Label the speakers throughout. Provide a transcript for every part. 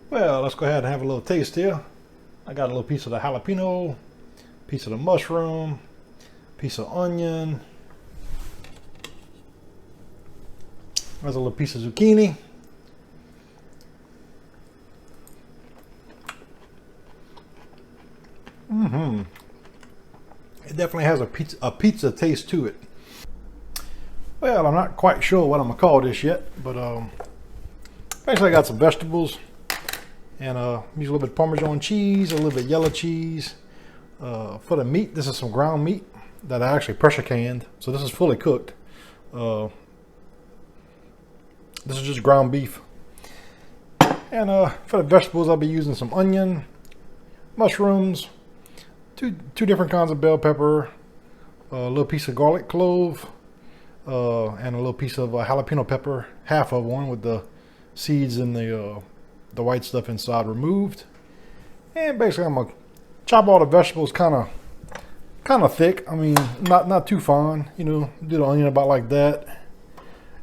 Speaker 1: Well, let's go ahead and have a little taste here. I got a little piece of the jalapeno, piece of the mushroom, piece of onion. There's a little piece of zucchini. It definitely has a pizza taste to it. Well, I'm not quite sure what I'm gonna call this yet, but basically I got some vegetables and use a little bit of Parmesan cheese, a little bit of yellow cheese. For the meat, this is some ground meat that I actually pressure canned, so this is fully cooked. This is just ground beef. And for the vegetables, I'll be using some onion, mushrooms, two different kinds of bell pepper, a little piece of garlic clove, and a little piece of jalapeno pepper, half of one with the seeds and the white stuff inside removed. And basically, I'm gonna chop all the vegetables kind of thick. I mean, not too fine. You know, do the onion about like that.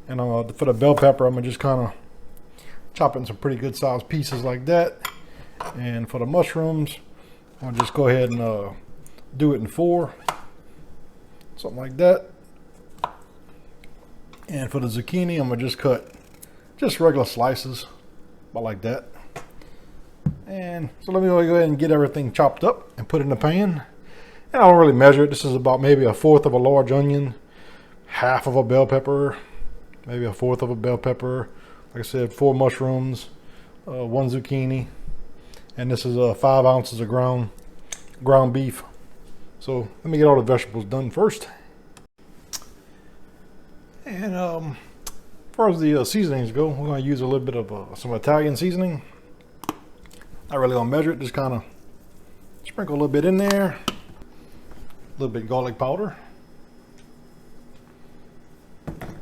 Speaker 1: And for the bell pepper, I'm gonna just kind of chop it in some pretty good sized pieces like that. And for the mushrooms, I'll just go ahead and do it in 4, something like that. And for the zucchini, I'm gonna just cut just regular slices, about like that. And so let me go ahead and get everything chopped up and put it in the pan. And I don't really measure it. This is about maybe 1/4 of a large onion, half of a bell pepper, maybe 1/4 of a bell pepper. Like I said, 4 mushrooms, 1 zucchini, and this is 5 ounces of ground beef. So let me get all the vegetables done first. And as far as the seasonings go, we're going to use a little bit of some Italian seasoning. Not really going to measure it, just kind of sprinkle a little bit in there. A little bit garlic powder.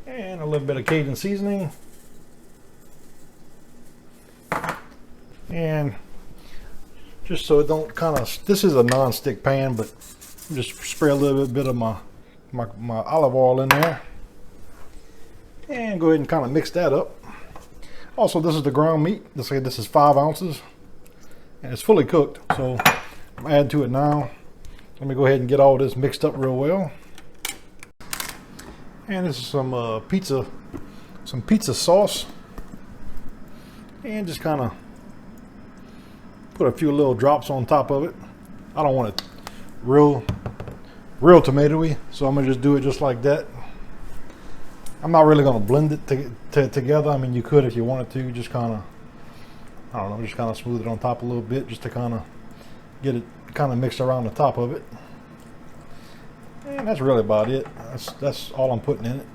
Speaker 1: And a little bit of Cajun seasoning. And just so it don't kind of, this is a non-stick pan, but just spray a little bit of my olive oil in there. And go ahead and kind of mix that up. Also, this is the ground meat. This is 5 ounces. And it's fully cooked. So I'm adding to it now. Let me go ahead and get all this mixed up real well. And this is some pizza sauce. And just kind of put a few little drops on top of it. I don't want it real tomatoey, so I'm gonna just do it just like that. I'm not really gonna blend it together. I mean, you could if you wanted to, just kind of, I don't know, just kind of smooth it on top a little bit, just to kind of get it kind of mixed around the top of it. And that's really about it. That's all I'm putting in it.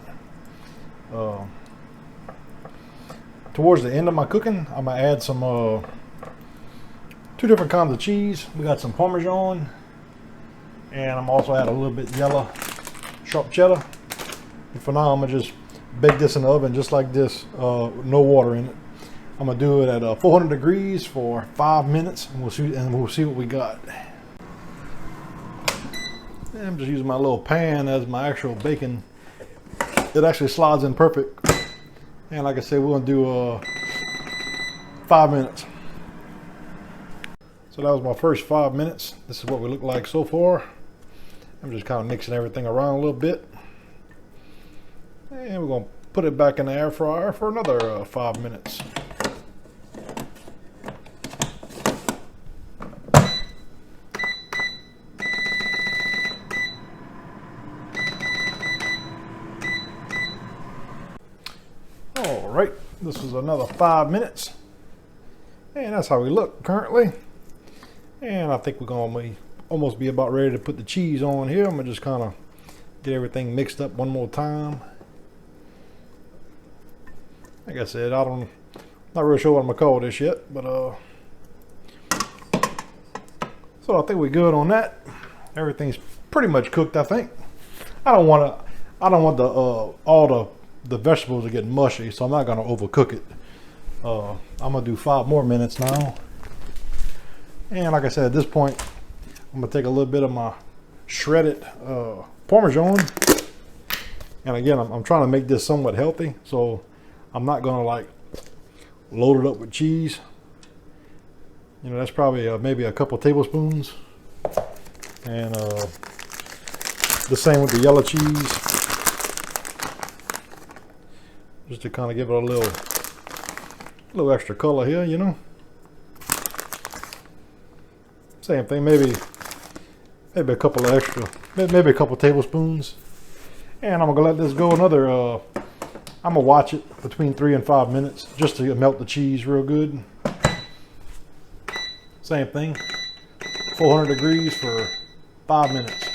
Speaker 1: Towards the end of my cooking, I'm gonna add some 2 different kinds of cheese. We got some Parmesan, and I'm also adding a little bit yellow sharp cheddar. And for now, I'm gonna just bake this in the oven just like this, no water in it. I'm gonna do it at 400 degrees for 5 minutes, and we'll see what we got. And I'm just using my little pan as my actual bacon. It actually slides in perfect. And like I said, we're gonna do 5 minutes. So that was my first 5 minutes. This is what we look like so far. I'm just kind of mixing everything around a little bit. And we're gonna put it back in the air fryer for another 5 minutes. All right, this is another 5 minutes. And that's how we look currently. And I think we're gonna almost be about ready to put the cheese on here. I'm gonna just kind of get everything mixed up one more time. Like I said, not really sure what I'm gonna call this yet, but so I think we're good on that. Everything's pretty much cooked, I think. I don't want the all the vegetables to get mushy, so I'm not gonna overcook it. I'm gonna do 5 more minutes now. And like I said, at this point, I'm gonna take a little bit of my shredded Parmesan. And again, I'm trying to make this somewhat healthy, so I'm not gonna like load it up with cheese. You know, that's probably maybe a couple tablespoons. And the same with the yellow cheese. Just to kind of give it a little extra color here, you know. Same thing, maybe a couple of extra, maybe a couple tablespoons. And I'm gonna let this go another, I'm gonna watch it between 3 and 5 minutes just to melt the cheese real good. Same thing, 400 degrees for 5 minutes.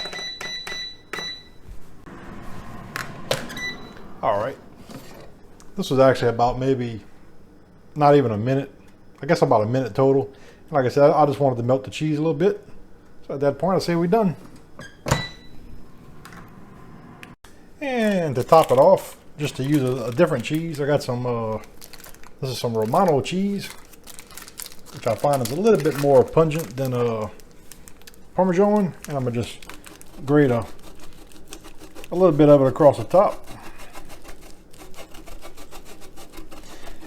Speaker 1: All right, this was actually about maybe not even a minute. I guess about a minute total. Like I said, I just wanted to melt the cheese a little bit. So at that point, I say we're done. And to top it off, just to use a different cheese, I got some, this is some Romano cheese, which I find is a little bit more pungent than Parmesan. And I'm gonna just grate a little bit of it across the top.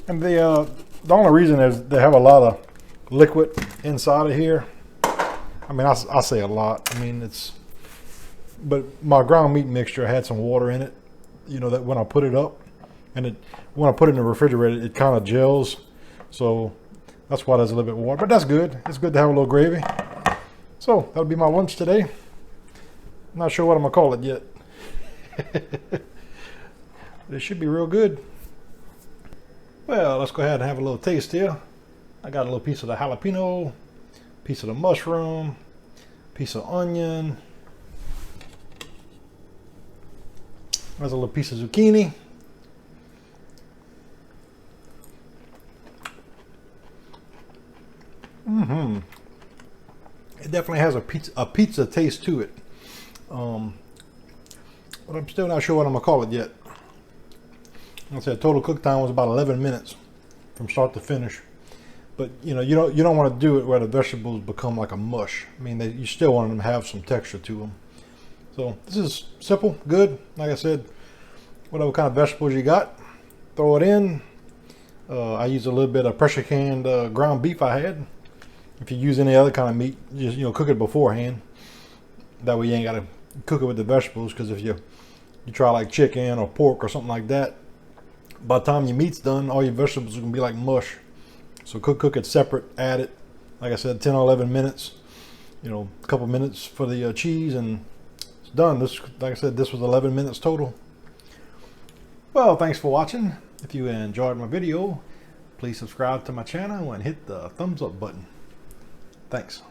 Speaker 1: And the only reason is they have a lot of liquid inside of here. I mean, I say a lot. I mean, but my ground meat mixture had some water in it, you know, that when I put it up, and when I put it in the refrigerator, it kind of gels. So that's why there's a little bit of water, but that's good. It's good to have a little gravy. So that'll be my lunch today. I'm not sure what I'm gonna call it yet. But it should be real good. Well, let's go ahead and have a little taste here. I got a little piece of the jalapeno, piece of the mushroom, piece of onion. There's a little piece of zucchini. It definitely has a pizza taste to it. But I'm still not sure what I'm gonna call it yet. Like I said, total cook time was about 11 minutes from start to finish. But you know, you don't want to do it where the vegetables become like a mush. I mean, you still want them to have some texture to them. So this is simple, good. Like I said, whatever kind of vegetables you got, throw it in. I used a little bit of pressure canned ground beef I had. If you use any other kind of meat, just cook it beforehand. That way you ain't got to cook it with the vegetables. Because if you try like chicken or pork or something like that, by the time your meat's done, all your vegetables are gonna be like mush. So cook it separate, add it, like I said, 10 or 11 minutes, a couple minutes for the cheese, and it's done. This, like I said, this was 11 minutes total. Well, thanks for watching. If you enjoyed my video, please subscribe to my channel and hit the thumbs up button. Thanks.